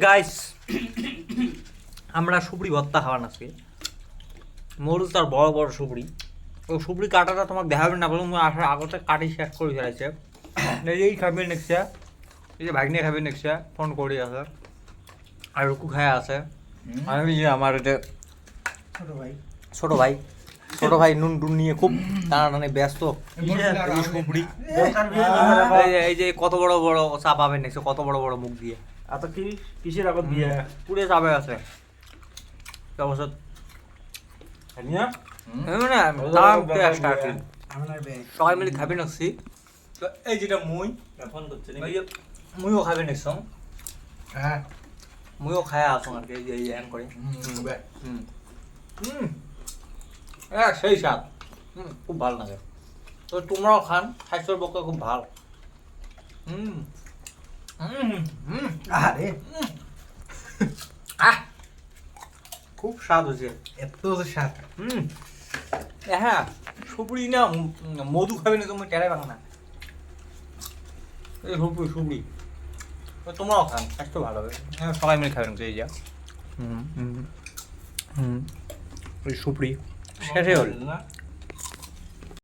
guys আমরা সুপুরি ভর্তা খাওয়ান আজকে মরুচ আর বড় বড় সুপুরি ও সুপুরি কাটাটা তোমাকে দেখাবে না বলুন আসার আগতে কাটি শেষ করে ফেলাইছে এই খাবে নেক্সট এই যে ভাগ্নে খাবে নেক্সট ফোন করে আছে আর রুকু খায় আছে আমি যে আমার এটা ছোট ভাই নুন টুন নিয়ে খুব টানাটানি ব্যস্ত সুপুরি এই যে কত বড় বড় চা পাবেন নেক্সট কত বড় বড় মুখ দিয়ে আতো কি কিসের আগত দিয়ে পুরে চাপে আছে তাৰপাছত ধনিয়া সবাই মিলে খাবি নাকছি এই যেটা ফোন করছে মুইও খাবি নাকছম হ্যাঁ মুইও খাই আসুন আর কি এই যে এন করে সেই স্বাদ খুব ভাল লাগে তো তোমরাও খান স্বাস্থ্যের পক্ষে খুব ভাল আরে খুব স্বাদ হয়েছে এত স্বাদ হ্যাঁ সুপুরি না মধু খাবি না তুমি টেরাই ভাঙ না এই সুপুরি তোমরাও খান স্বাস্থ্য ভালো হবে সবাই মিলে খাবেন এই যা ওই সুপুরি শেষে হল